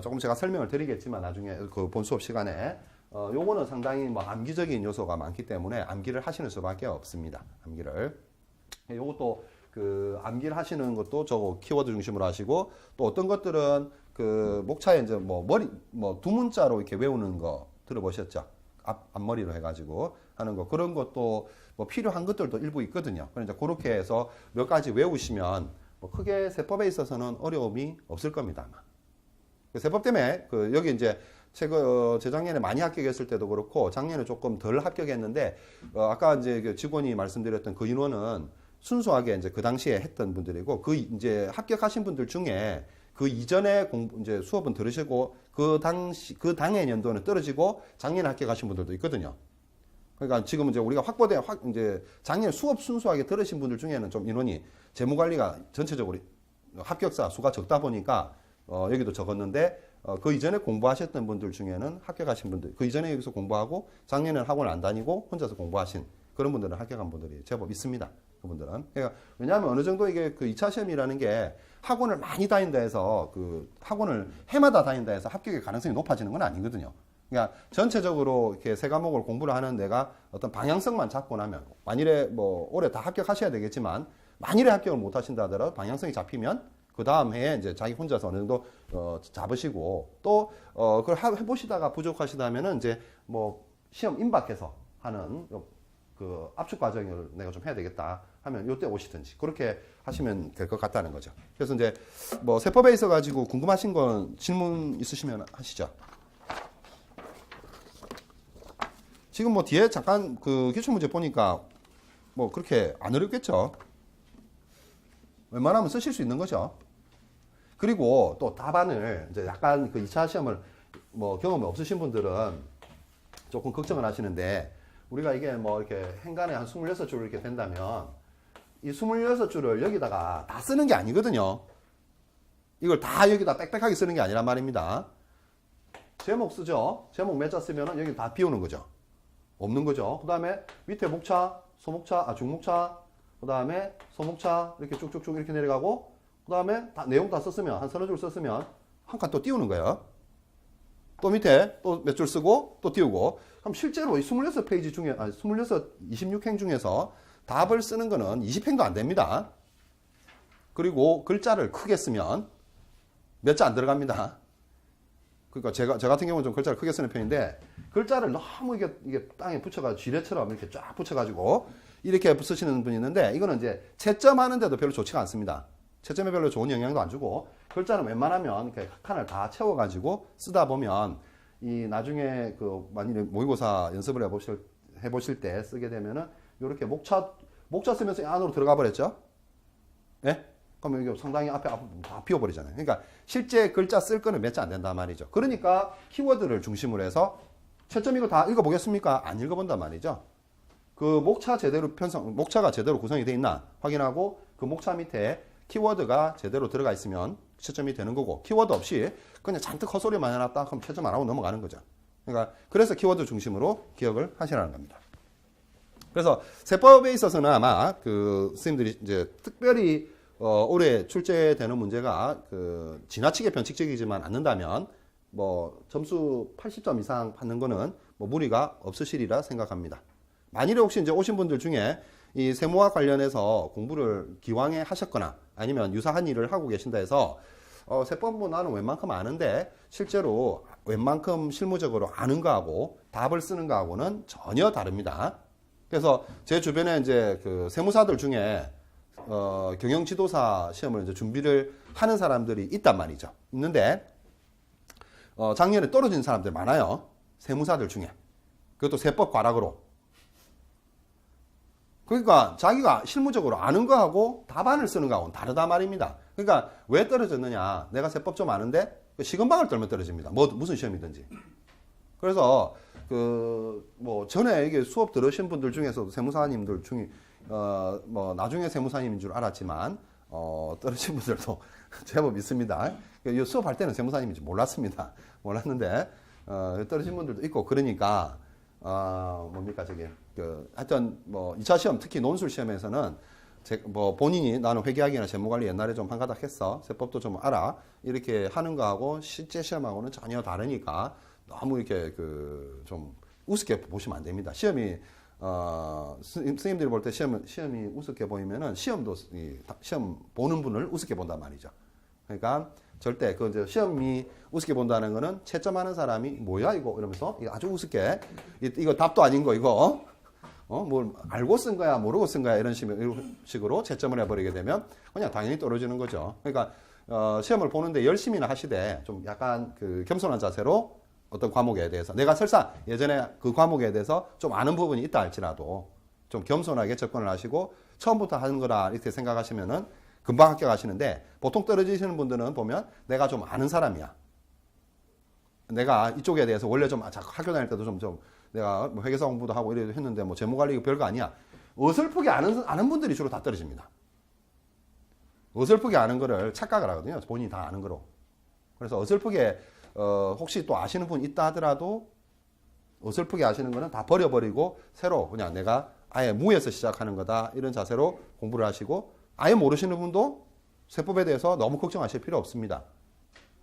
Speaker 1: 조금 제가 설명을 드리겠지만 나중에 그 본 수업 시간에 요거는 상당히 뭐 암기적인 요소가 많기 때문에 암기를 하시는 수밖에 없습니다. 암기를. 요것도 그 암기를 하시는 것도 저거 키워드 중심으로 하시고, 또 어떤 것들은 그 목차에 이제 뭐 두 문자로 이렇게 외우는 거 들어보셨죠? 앞머리로 해가지고 하는 거, 그런 것도 뭐 필요한 것들도 일부 있거든요. 그러니까 그렇게 해서 몇 가지 외우시면 뭐 크게 세법에 있어서는 어려움이 없을 겁니다. 아마. 세법 때문에 여기 이제 재작년에 많이 합격했을 때도 그렇고 작년에 조금 덜 합격했는데, 아까 이제 그 직원이 말씀드렸던 그 인원은 순수하게 이제 그 당시에 했던 분들이고, 그 이제 합격하신 분들 중에 그 이전에 이제 수업은 들으시고 그 당해 연도는 떨어지고 작년에 합격하신 분들도 있거든요. 그러니까 지금 이제 우리가 이제 작년에 수업 순수하게 들으신 분들 중에는 좀 인원이 재무관리가 전체적으로 합격자 수가 적다 보니까 여기도 적었는데, 그 이전에 공부하셨던 분들 중에는 합격하신 분들, 그 이전에 여기서 공부하고 작년에는 학원 안 다니고 혼자서 공부하신 그런 분들은 합격한 분들이 제법 있습니다. 그분들은. 그러니까 왜냐하면 어느 정도 이게 그 2차 시험이라는 게 학원을 많이 다닌다 해서 그 학원을 해마다 다닌다 해서 합격의 가능성이 높아지는 건 아니거든요. 그러니까 전체적으로 이렇게 세 과목을 공부를 하는 내가 어떤 방향성만 잡고 나면, 만일에 뭐 올해 다 합격하셔야 되겠지만 만일에 합격을 못 하신다 하더라도 방향성이 잡히면 그 다음 해에 이제 자기 혼자서 어느 정도 잡으시고, 또 그걸 해보시다가 부족하시다면은 이제 뭐 시험 임박해서 하는 그 압축 과정을 내가 좀 해야 되겠다 하면 요때 오시든지 그렇게 하시면 될 것 같다는 거죠. 그래서 이제 뭐 세법에 있어 가지고 궁금하신 건 질문 있으시면 하시죠. 지금 뭐 뒤에 잠깐 그 기출문제 보니까 뭐 그렇게 안 어렵겠죠. 웬만하면 쓰실 수 있는 거죠. 그리고 또 답안을 이제 약간 그 2차 시험을 뭐 경험이 없으신 분들은 조금 걱정을 하시는데, 우리가 이게 뭐 이렇게 행간에 한 26줄 이렇게 된다면 이 26줄을 여기다가 다 쓰는 게 아니거든요. 이걸 다 여기다 빽빽하게 쓰는 게 아니란 말입니다. 제목 쓰죠. 제목 몇 자 쓰면은 여기 다 비우는 거죠. 없는 거죠. 그 다음에 밑에 목차, 소목차, 중목차, 그 다음에 소목차 이렇게 쭉쭉쭉 이렇게 내려가고, 그 다음에 내용 다 썼으면 한 서너 줄 썼으면 한 칸 또 띄우는 거예요. 또 밑에 또 몇 줄 쓰고 또 띄우고. 그럼 실제로 이 26페이지 중에 26행 중에서 답을 쓰는 거는 20행도 안 됩니다. 그리고 글자를 크게 쓰면 몇 자 안 들어갑니다. 그러니까 저 같은 경우는 좀 글자를 크게 쓰는 편인데, 글자를 너무 이게 땅에 붙여가지고 지뢰처럼 이렇게 쫙 붙여가지고 이렇게 쓰시는 분이 있는데, 이거는 이제 채점하는데도 별로 좋지가 않습니다. 채점에 별로 좋은 영향도 안 주고, 글자는 웬만하면 이렇게 칸을 다 채워가지고 쓰다 보면 이 나중에 그 만일에 모의고사 연습을 해보실 때 쓰게 되면은 이렇게 목차 쓰면서 안으로 들어가 버렸죠. 예? 그럼 이게 상당히 앞에 다 비워버리잖아요. 그러니까 실제 글자 쓸 거는 몇 자 안 된단 말이죠. 그러니까 키워드를 중심으로 해서 채점 이거 다 읽어보겠습니까? 안 읽어본단 말이죠. 그 목차가 제대로 구성이 되어 있나 확인하고, 그 목차 밑에 키워드가 제대로 들어가 있으면 채점이 되는 거고, 키워드 없이 그냥 잔뜩 헛소리만 해놨다 그럼 채점 안 하고 넘어가는 거죠. 그러니까 그래서 키워드 중심으로 기억을 하시라는 겁니다. 그래서 세법에 있어서는 아마 그 선생님들이 이제 특별히 올해 출제되는 문제가 그 지나치게 변칙적이지만 않는다면 뭐 점수 80점 이상 받는 거는 뭐 무리가 없으시리라 생각합니다. 만일에 혹시 이제 오신 분들 중에 이 세무와 관련해서 공부를 기왕에 하셨거나 아니면 유사한 일을 하고 계신다 해서 세법은 나는 웬만큼 아는데 실제로 웬만큼 실무적으로 아는 거하고 답을 쓰는 거하고는 전혀 다릅니다. 그래서 제 주변에 이제 그 세무사들 중에 경영지도사 시험을 이제 준비를 하는 사람들이 있단 말이죠. 있는데 작년에 떨어진 사람들 많아요. 세무사들 중에. 그것도 세법 과락으로. 그러니까 자기가 실무적으로 아는 거하고 답안을 쓰는 거하고는 다르다 말입니다. 그러니까 왜 떨어졌느냐? 내가 세법 좀 아는데 시건방을 떨면 떨어집니다. 뭐 무슨 시험이든지. 그래서 뭐 전에 이게 수업 들으신 분들 중에서도 세무사님들 중에 뭐 나중에 세무사님인 줄 알았지만 떨어진 분들도 제법 있습니다. 이 수업할 때는 세무사님인지 몰랐는데 떨어진 분들도 있고 그러니까 뭡니까 저게 하여튼 뭐 2차 시험 특히 논술 시험에서는 뭐 본인이 나는 회계학이나 재무관리 옛날에 좀 한가닥 했어 세법도 좀 알아 이렇게 하는 거하고 실제 시험하고는 전혀 다르니까 너무 이렇게 좀 우습게 보시면 안 됩니다. 시험이 스님들이 볼 때 시험이 우습게 보이면은 시험 보는 분을 우습게 본단 말이죠. 그러니까 절대 이제 시험이 우습게 본다는 거는 채점하는 사람이 뭐야 이거 이러면서 이거 아주 우습게 이거 답도 아닌 거 이거 뭘 알고 쓴 거야 모르고 쓴 거야 이런 식으로 채점을 해버리게 되면 그냥 당연히 떨어지는 거죠. 그러니까 시험을 보는데 열심히나 하시되 좀 약간 겸손한 자세로 어떤 과목에 대해서 내가 설사 예전에 그 과목에 대해서 좀 아는 부분이 있다 할지라도 좀 겸손하게 접근을 하시고 처음부터 하는 거라 이렇게 생각하시면은 금방 합격하시는데 보통 떨어지시는 분들은 보면 내가 좀 아는 사람이야. 내가 이쪽에 대해서 원래 좀 학교 다닐 때도 좀 내가 뭐 회계사 공부도 하고 이래도 했는데 뭐 재무관리 별거 아니야. 어설프게 아는 분들이 주로 다 떨어집니다. 어설프게 아는 거를 착각을 하거든요. 본인이 다 아는 거로. 그래서 어설프게 혹시 또 아시는 분 있다 하더라도 어설프게 아시는 거는 다 버려버리고 새로 그냥 내가 아예 무에서 시작하는 거다 이런 자세로 공부를 하시고 아예 모르시는 분도 세법에 대해서 너무 걱정하실 필요 없습니다.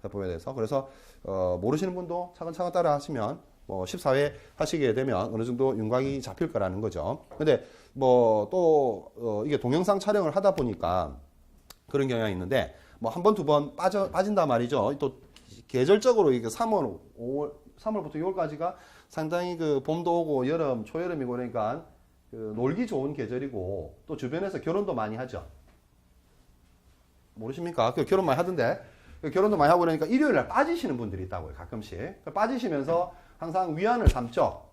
Speaker 1: 세법에 대해서. 그래서 모르시는 분도 차근차근 따라 하시면 뭐 14회 하시게 되면 어느 정도 윤곽이 잡힐 거라는 거죠. 근데 뭐 또 이게 동영상 촬영을 하다 보니까 그런 경향이 있는데 뭐 한 번 두 번 빠진단 말이죠. 또 계절적으로 이게 3월부터 6월까지가 상당히 봄도 오고 여름, 초여름이고 그러니까 놀기 좋은 계절이고 또 주변에서 결혼도 많이 하죠. 모르십니까? 결혼 많이 하던데 결혼도 많이 하고 그러니까 일요일 날 빠지시는 분들이 있다고요. 가끔씩. 빠지시면서 항상 위안을 삼죠.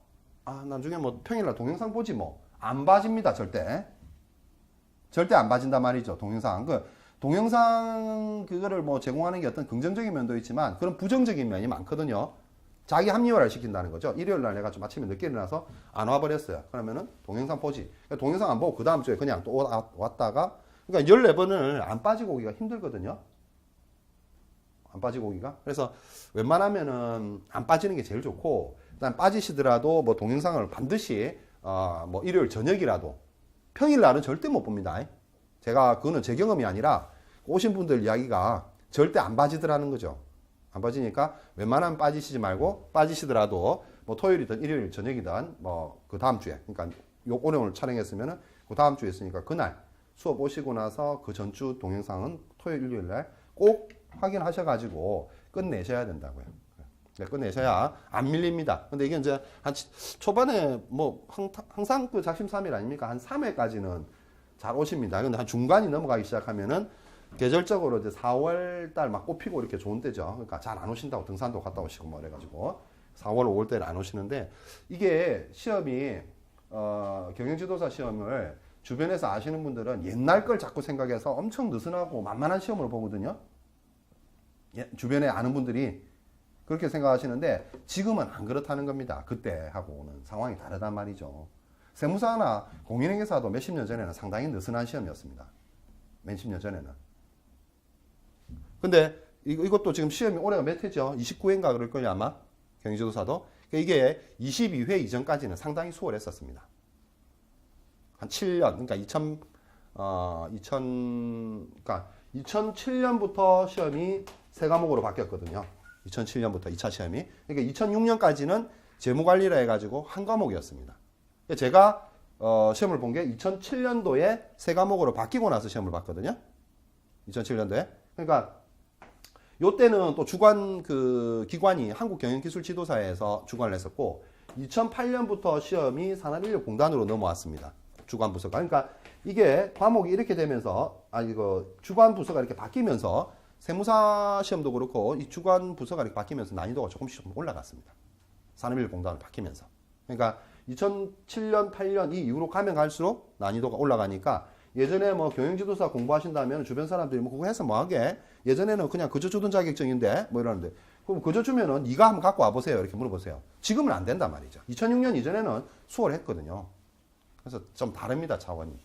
Speaker 1: 나중에 뭐 평일 날 동영상 보지 뭐. 안 빠집니다. 절대. 절대 안 빠진단 말이죠. 동영상. 동영상 그거를 뭐 제공하는 게 어떤 긍정적인 면도 있지만 그런 부정적인 면이 많거든요. 자기 합리화를 시킨다는 거죠. 일요일 날 내가 좀 아침에 늦게 일어나서 안 와버렸어요. 그러면은 동영상 보지. 동영상 안 보고 그 다음 주에 그냥 또 왔다가 그러니까 14번을 안 빠지고 오기가 힘들거든요. 안 빠지고 오기가. 그래서 웬만하면은 안 빠지는 게 제일 좋고 일단 빠지시더라도 뭐 동영상을 반드시 뭐 일요일 저녁이라도 평일 날은 절대 못 봅니다. 제가 그거는 제 경험이 아니라 오신 분들 이야기가 절대 안 빠지더라는 거죠. 안 빠지니까 웬만하면 빠지시지 말고 빠지시더라도 뭐 토요일이든 일요일 저녁이든 뭐 그 다음 주에 그러니까 오늘 촬영했으면은 그 다음 주에 있으니까 그날 수업 오시고 나서 그 전주 동영상은 토요일 일요일 날 꼭 확인하셔가지고 끝내셔야 된다고요. 네, 끝내셔야 안 밀립니다. 근데 이게 이제 한 초반에 뭐 항상 작심삼일 아닙니까? 한 3회까지는 잘 오십니다. 근데 한 중간이 넘어가기 시작하면은 계절적으로 이제 4월 달 막 꽃피고 이렇게 좋은 때죠. 그러니까 잘 안 오신다고 등산도 갔다 오시고 뭐 그래가지고 4월, 5월 때는 안 오시는데 이게 시험이 경영지도사 시험을 주변에서 아시는 분들은 옛날 걸 자꾸 생각해서 엄청 느슨하고 만만한 시험으로 보거든요. 주변에 아는 분들이 그렇게 생각하시는데 지금은 안 그렇다는 겁니다. 그때하고는 상황이 다르단 말이죠. 세무사나 공인회계사도 몇십 년 전에는 상당히 느슨한 시험이었습니다. 몇십 년 전에는. 근데 이것도 지금 시험이 올해가 몇 회죠? 29회인가 그럴 거예요 아마. 경영지도사도. 이게 22회 이전까지는 상당히 수월했었습니다. 한 7년, 그러니까 2007년부터 시험이 세 과목으로 바뀌었거든요. 2007년부터 2차 시험이. 그러니까 2006년까지는 재무관리라 해가지고 한 과목이었습니다. 제가 시험을 본 게 2007년도에 세 과목으로 바뀌고 나서 시험을 봤거든요. 2007년도에. 그러니까 요때는 또 주관 기관이 한국경영기술지도사에서 주관을 했었고 2008년부터 시험이 산업인력공단으로 넘어왔습니다. 주관 부서가. 그러니까 이게 과목이 이렇게 되면서 주관 부서가 이렇게 바뀌면서 세무사 시험도 그렇고 이 주관 부서가 이렇게 바뀌면서 난이도가 조금씩 좀 올라갔습니다. 산업인력공단으로 바뀌면서. 그러니까 2007년, 8년 이 이후로 가면 갈수록 난이도가 올라가니까 예전에 뭐 경영지도사 공부하신다면 주변 사람들이 뭐 그거 해서 뭐 하게? 예전에는 그냥 그저 주던 자격증인데 뭐 이러는데 그럼 그저 주면은 네가 한번 갖고 와보세요 이렇게 물어보세요. 지금은 안 된단 말이죠. 2006년 이전에는 수월했거든요. 그래서 좀 다릅니다 차원이.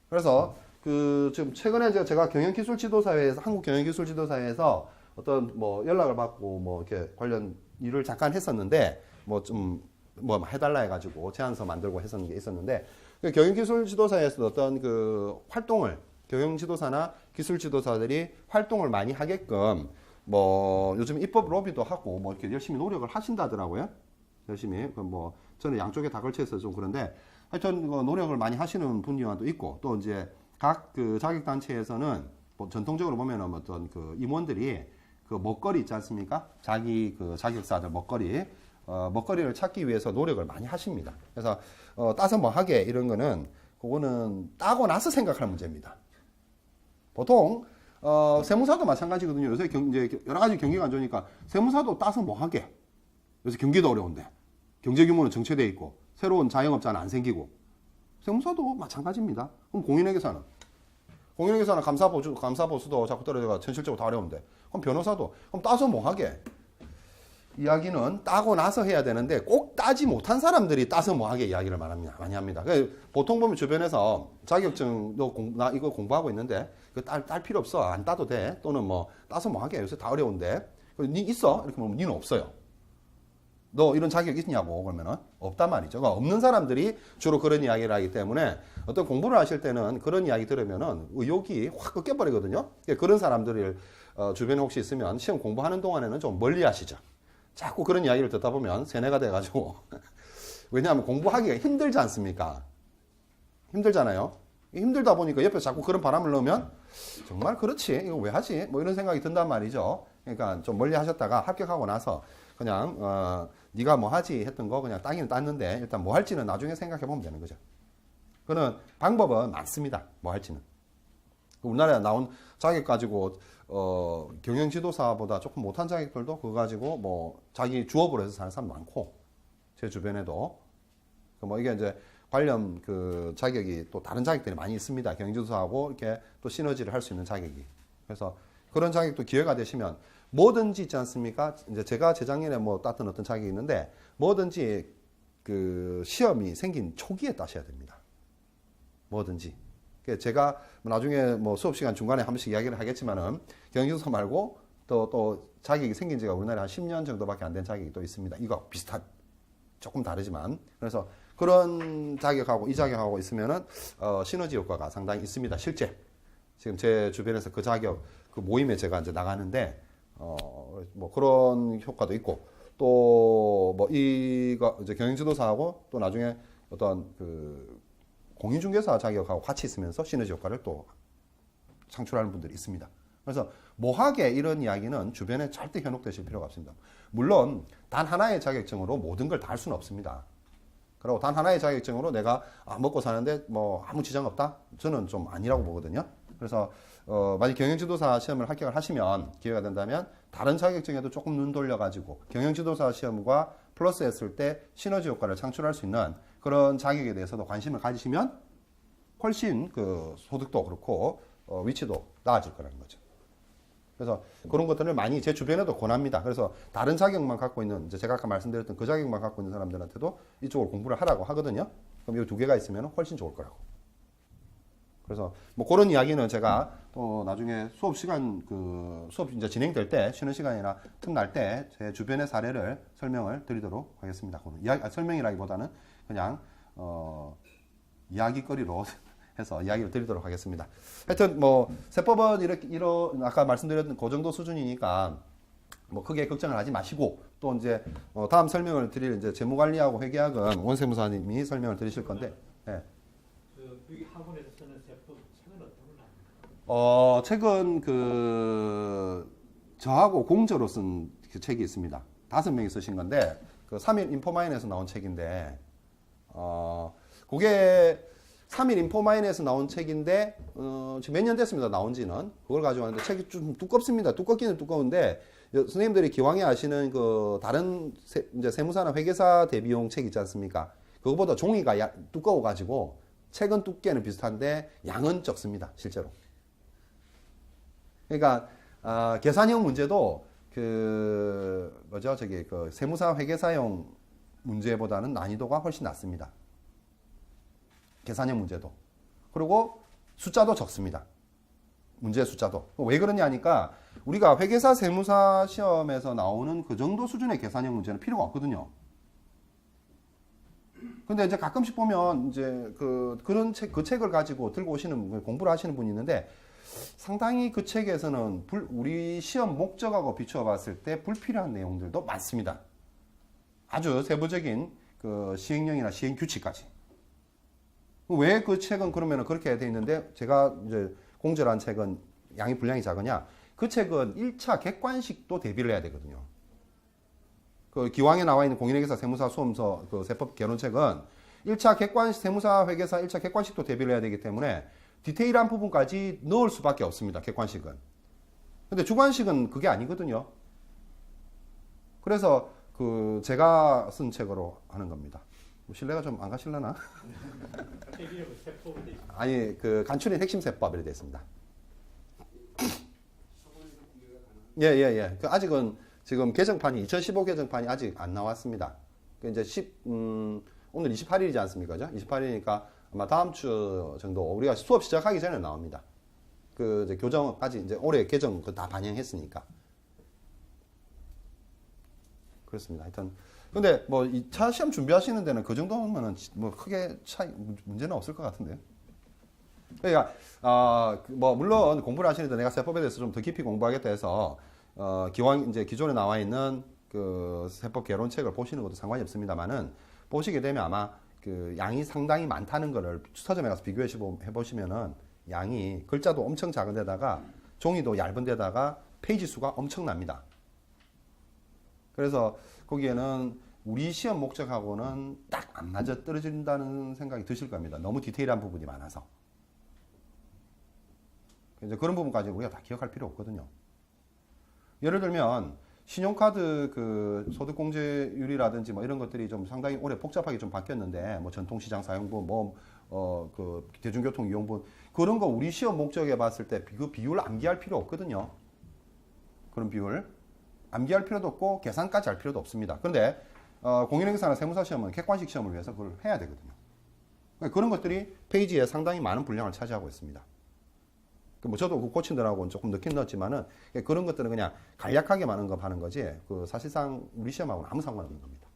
Speaker 1: 그래서 그 지금 최근에 제가 경영기술지도사회에서 한국 경영기술지도사회에서 어떤 뭐 연락을 받고 뭐 이렇게 관련 일을 잠깐 했었는데 뭐 좀 뭐 해달라 해가지고 제안서 만들고 했었는 게 있었는데 그 경영기술지도사에서 어떤 그 활동을 경영지도사나 기술지도사들이 활동을 많이 하게끔 뭐 요즘 입법 로비도 하고 뭐 이렇게 열심히 노력을 하신다더라고요. 열심히 뭐 저는 양쪽에 다 걸쳐 있어서 좀 그런데 하여튼 노력을 많이 하시는 분야도 있고 또 이제 각 그 자격단체에서는 뭐 전통적으로 보면은 어떤 그 임원들이 그 먹거리 있지 않습니까? 자기 그 자격사들 먹거리를 찾기 위해서 노력을 많이 하십니다. 그래서 따서 뭐 하게 이런 거는 그거는 따고 나서 생각할 문제입니다. 보통 세무사도 마찬가지거든요. 요새 이제 여러 가지 경기가 안 좋으니까 세무사도 따서 뭐 하게. 요새 경기도 어려운데 경제 규모는 정체돼 있고 새로운 자영업자는 안 생기고 세무사도 마찬가지입니다. 그럼 공인회계사는 감사보수도 자꾸 떨어져가 현실적으로 다 어려운데 그럼 변호사도 그럼 따서 뭐 하게. 이야기는 따고 나서 해야 되는데 꼭 따지 못한 사람들이 따서 뭐 하게 이야기를 많이 합니다. 보통 보면 주변에서 자격증도 나 이거 공부하고 있는데 그 딸 필요 없어 안 따도 돼 또는 뭐 따서 뭐 하게 요새 다 어려운데 니 있어 이렇게 보면 니는 없어요. 너 이런 자격 있냐고 그러면은 없단 말이죠. 그러니까 없는 사람들이 주로 그런 이야기를 하기 때문에 어떤 공부를 하실 때는 그런 이야기 들으면은 의욕이 확 꺾여버리거든요. 그런 사람들을 주변에 혹시 있으면 시험 공부하는 동안에는 좀 멀리 하시죠. 자꾸 그런 이야기를 듣다 보면 세뇌가 돼가지고 왜냐하면 공부하기가 힘들지 않습니까? 힘들잖아요. 힘들다 보니까 옆에 자꾸 그런 바람을 넣으면 정말 그렇지 이거 왜 하지? 뭐 이런 생각이 든단 말이죠. 그러니까 좀 멀리 하셨다가 합격하고 나서 그냥 네가 뭐 하지 했던 거 그냥 따기는 땄는데 일단 뭐 할지는 나중에 생각해 보면 되는 거죠. 그는 방법은 많습니다. 뭐 할지는. 우리나라에 나온 자격 가지고 경영지도사보다 조금 못한 자격들도 그거 가지고 뭐 자기 주업으로 해서 사는 사람 많고 제 주변에도 뭐 이게 이제 관련 그 자격이 또 다른 자격들이 많이 있습니다. 경영지도사하고 이렇게 또 시너지를 할 수 있는 자격이. 그래서 그런 자격도 기회가 되시면 뭐든지 있지 않습니까? 이제 제가 재작년에 뭐 땄던 어떤 자격이 있는데 뭐든지 그 시험이 생긴 초기에 따셔야 됩니다. 뭐든지. 제가 나중에 뭐 수업 시간 중간에 한 번씩 이야기를 하겠지만은 경영지도사 말고 또 자격이 생긴 지가 우리나라에 한 10년 정도밖에 안 된 자격이 또 있습니다. 이거 비슷한 조금 다르지만 그래서 그런 자격하고 이 자격하고 있으면은 시너지 효과가 상당히 있습니다. 실제 지금 제 주변에서 그 자격 그 모임에 제가 이제 나가는데 뭐 그런 효과도 있고 또 뭐 이거 이제 경영지도사하고 또 나중에 어떤 그 공인중개사 자격하고 같이 있으면서 시너지 효과를 또 창출하는 분들이 있습니다. 그래서 뭐하게 이런 이야기는 주변에 절대 현혹되실 필요가 없습니다. 물론 단 하나의 자격증으로 모든 걸 다 할 수는 없습니다. 그리고 단 하나의 자격증으로 내가 먹고 사는데 뭐 아무 지장 없다? 저는 좀 아니라고 보거든요. 그래서 만약 경영지도사 시험을 합격을 하시면 기회가 된다면 다른 자격증에도 조금 눈 돌려가지고 경영지도사 시험과 플러스 했을 때 시너지 효과를 창출할 수 있는 그런 자격에 대해서도 관심을 가지시면 훨씬 그 소득도 그렇고 위치도 나아질 거라는 거죠. 그래서 그런 것들을 많이 제 주변에도 권합니다. 그래서 다른 자격만 갖고 있는 이제 제가 아까 말씀드렸던 그 자격만 갖고 있는 사람들한테도 이쪽으로 공부를 하라고 하거든요. 그럼 이 두 개가 있으면 훨씬 좋을 거라고. 그래서 뭐 그런 이야기는 제가 또 나중에 수업 시간 수업 이제 진행될 때 쉬는 시간이나 틈날 때 제 주변의 사례를 설명을 드리도록 하겠습니다. 설명이라기보다는 그냥 이야기거리로 해서 이야기를 드리도록 하겠습니다. 하여튼 뭐 세법은 이런 아까 말씀드렸던 그 정도 수준이니까 뭐 크게 걱정을 하지 마시고 또 이제 다음 설명을 드릴 이제 재무관리하고 회계학은 원세무사님이 설명을 드리실 건데. 네.
Speaker 2: 여기 학원에서 쓰는 세법 책은 어떤 걸 합니까?
Speaker 1: 책은 저하고 공저로 쓴 그 책이 있습니다. 5명이 쓰신 건데 그 3일 인포마인에서 나온 책인데 그게 3일 인포마인에서 나온 책인데 지금 몇 년 됐습니다. 나온 지는. 그걸 가지고 왔는데 책이 좀 두껍습니다. 두껍기는 두꺼운데 선생님들이 기왕에 아시는 그 다른 이제 세무사나 회계사 대비용 책 있지 않습니까? 그거보다 종이가 두꺼워가지고 책은 두께는 비슷한데 양은 적습니다. 실제로. 그러니까 계산형 문제도 그 뭐죠? 저기 그 세무사 회계사용 문제보다는 난이도가 훨씬 낮습니다. 계산형 문제도. 그리고 숫자도 적습니다. 문제 숫자도. 왜 그러냐 하니까 우리가 회계사 세무사 시험에서 나오는 그 정도 수준의 계산형 문제는 필요가 없거든요. 근데 이제 가끔씩 보면 이제 그런 책, 그 책을 가지고 들고 오시는 공부를 하시는 분이 있는데 상당히 그 책에서는 우리 시험 목적하고 비추어 봤을 때 불필요한 내용들도 많습니다. 아주 세부적인 그 시행령이나 시행 규칙까지. 왜 그 책은 그러면 그렇게 돼 있는데 제가 이제 공저란 책은 양이 분량이 작으냐? 그 책은 1차 객관식도 대비를 해야 되거든요. 그 기왕에 나와 있는 공인회계사 세무사 수험서 그 세법 개론책은 1차 객관식 세무사 회계사 1차 객관식도 대비를 해야 되기 때문에 디테일한 부분까지 넣을 수밖에 없습니다. 객관식은. 근데 주관식은 그게 아니거든요. 그래서 그 제가 쓴 책으로 하는 겁니다. 신뢰가 좀 안 가실려나?
Speaker 2: 책 이름은 세법이 돼 있습니다.
Speaker 1: 아니 그 간추린 핵심 세법이 되어 있습니다. 예. 그 아직은 지금 개정판이 2015 개정판이 아직 안 나왔습니다. 그 이제 오늘 28일이지 않습니까? 28일이니까 아마 다음 주 정도 우리가 수업 시작하기 전에 나옵니다. 그 이제 교정까지 이제 올해 개정 다 반영했으니까. 그렇습니다. 하여튼 근데 뭐 2차 시험 준비하시는 데는 그 정도면은 뭐 크게 문제는 없을 것 같은데요. 그러니까 뭐 물론 공부를 하시는데 내가 세법에 대해서 좀 더 깊이 공부하겠다 해서 기왕 이제 기존에 나와 있는 그 세법 개론책을 보시는 것도 상관이 없습니다만은 보시게 되면 아마 그 양이 상당히 많다는 거를 서점에 가서 비교해 보시면은 양이 글자도 엄청 작은 데다가 종이도 얇은 데다가 페이지 수가 엄청납니다. 그래서 거기에는 우리 시험 목적하고는 딱 안 맞아 떨어진다는 생각이 드실 겁니다. 너무 디테일한 부분이 많아서. 이제 그런 부분까지 우리가 다 기억할 필요 없거든요. 예를 들면 신용카드 그 소득공제율이라든지 뭐 이런 것들이 좀 상당히 올해 복잡하게 좀 바뀌었는데 뭐 전통시장 사용분 그 대중교통 이용분 그런 거 우리 시험 목적에 봤을 때 그 비율 암기할 필요 없거든요. 그런 비율 암기할 필요도 없고 계산까지 할 필요도 없습니다. 그런데 공인회계사나 세무사 시험은 객관식 시험을 위해서 그걸 해야 되거든요. 그러니까 그런 것들이 페이지에 상당히 많은 분량을 차지하고 있습니다. 뭐 저도 그 코치들하고는 조금 넣긴 넣었지만은 그런 것들은 그냥 간략하게 많은 거 하는 거지 그 사실상 우리 시험하고는 아무 상관없는 겁니다.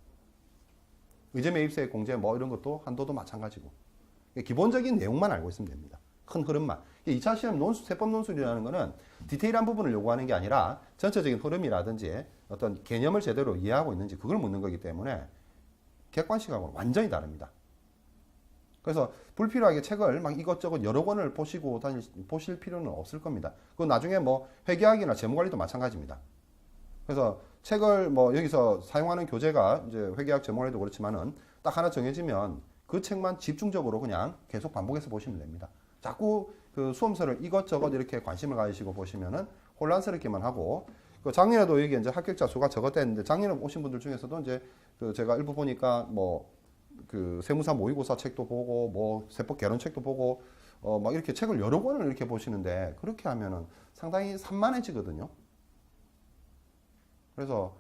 Speaker 1: 의제 매입세 공제 뭐 이런 것도 한도도 마찬가지고 기본적인 내용만 알고 있으면 됩니다. 큰 흐름만. 2차 시험 세법 논술이라는 거는 디테일한 부분을 요구하는 게 아니라 전체적인 흐름이라든지 어떤 개념을 제대로 이해하고 있는지 그걸 묻는 거기 때문에 객관식하고는 완전히 다릅니다. 그래서 불필요하게 책을 막 이것저것 여러 권을 보실 필요는 없을 겁니다. 그건 나중에 뭐 회계학이나 재무관리도 마찬가지입니다. 그래서 책을 뭐 여기서 사용하는 교재가 이제 회계학 재무관리도 그렇지만은 딱 하나 정해지면 그 책만 집중적으로 그냥 계속 반복해서 보시면 됩니다. 자꾸 그 수험서를 이것저것 이렇게 관심을 가지시고 보시면은 혼란스럽기만 하고 그 작년에도 여기 이제 합격자 수가 적었다는데 작년에 오신 분들 중에서도 이제 그 제가 일부 보니까 뭐 그 세무사 모의고사 책도 보고 뭐 세법 개론 책도 보고 막 이렇게 책을 여러 권을 이렇게 보시는데 그렇게 하면은 상당히 산만해지거든요. 그래서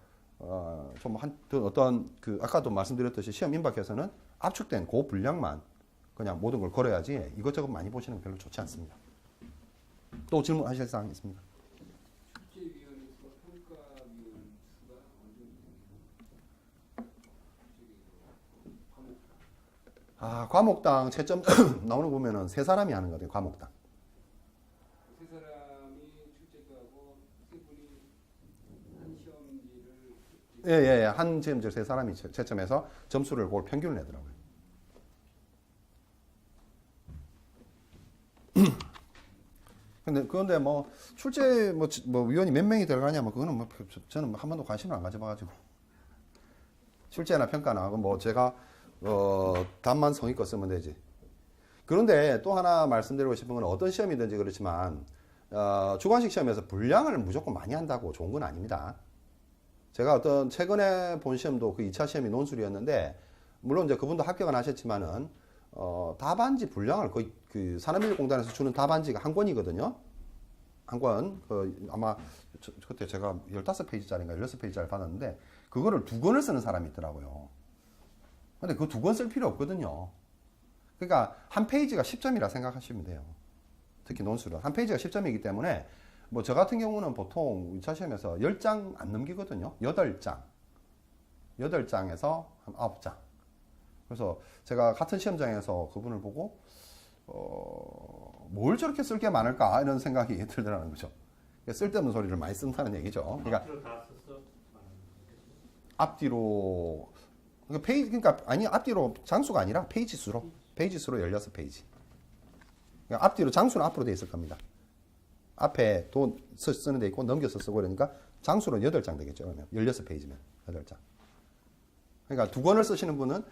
Speaker 1: 좀 어떤 그 아까도 말씀드렸듯이 시험 임박해서는 압축된 그 분량만 그냥 모든 걸 걸어야지 이것저것 많이 보시는 건 별로 좋지 않습니다. 또 질문하실 사항 있습니까?
Speaker 3: 출제위원회에서 평가위원 수가 어느 정도 됩니까?
Speaker 1: 과목당 채점 나오는 거 보면은 세 사람이 하는 거거든요. 과목당.
Speaker 3: 세 사람이 출제하고 세 분이 한 시험지를
Speaker 1: 예. 한 시험지 세 사람이 채점해서 점수를 그걸 평균을 내더라고요. 그런데 뭐 출제 뭐 위원이 몇 명이 들어가냐 뭐 그거는 뭐 저는 한 번도 관심을 안 가져봐가지고 출제나 평가나 뭐 제가 답만 성의껏 쓰면 되지. 그런데 또 하나 말씀드리고 싶은 건 어떤 시험이든지 그렇지만 주관식 시험에서 분량을 무조건 많이 한다고 좋은 건 아닙니다. 제가 어떤 최근에 본 시험도 그 2차 시험이 논술이었는데 물론 이제 그분도 합격은 하셨지만은 답안지 분량을 거의 그 산업인력공단에서 주는 답안지가 한 권이거든요. 한 권. 아마 그때 제가 15페이지짜리인가 16페이지짜리 받았는데 그거를 2권을 쓰는 사람이 있더라고요. 근데 그 2권 쓸 필요 없거든요. 그러니까 한 페이지가 10점이라 생각하시면 돼요. 특히 논술은 한 페이지가 10점이기 때문에 뭐 저 같은 경우는 보통 2차 시험에서 10장 안 넘기거든요. 8장. 8장에서 한 9장. 그래서 제가 같은 시험장에서 그분을 보고 뭘 저렇게 쓸 게 많을까 이런 생각이 들더라는 거죠. 쓸데없는 소리를 많이 쓴다는 얘기죠. 그러니까
Speaker 2: 앞으로 다 써서
Speaker 1: 앞뒤로 그러니까 아니 앞뒤로 장수가 아니라 페이지 수로 16페이지. 그러니까 앞뒤로 장수는 앞으로 돼 있을 겁니다. 앞에 돈 쓰는 데 있고 넘겨서 쓰고 그러니까 장수로 8장 되겠죠. 그러면 16페이지면 8장. 그러니까 2권을 쓰시는 분은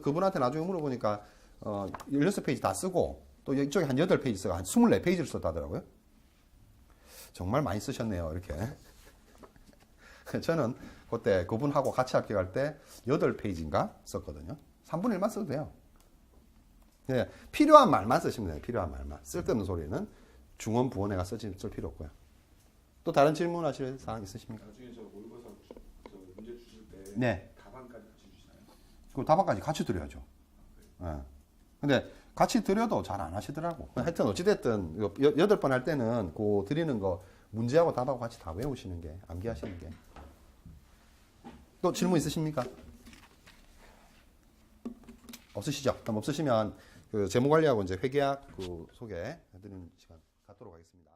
Speaker 1: 그분한테 나중에 물어보니까 16페이지 다 쓰고 또 이쪽에 한 8페이지 쓰고 한 24페이지를 썼다더라고요. 정말 많이 쓰셨네요. 이렇게. 저는 그때 그분하고 같이 합격할 때 8페이지인가 썼거든요. 3분의 1만 써도 돼요. 네, 필요한 말만 쓰시면 돼요. 필요한 말만. 쓸데없는 소리는 중원, 부원에가 쓸 필요 없고요. 또 다른 질문하실 사항 있으십니까?
Speaker 3: 나중에 저 모의고사 저 문제 주실 때
Speaker 1: 네.
Speaker 3: 답안까지 같이 주시나요?
Speaker 1: 그 답안까지 같이 드려야죠. 예. 근데 같이 드려도 잘 안 하시더라고. 하여튼 어찌됐든 8번 할 때는 그 드리는 거 문제하고 답하고 같이 다 외우시는 게 암기하시는 게. 또 질문 있으십니까? 없으시죠? 그럼 없으시면 그 재무관리하고 이제 회계학 그 소개해드리는 시간 갖도록 하겠습니다.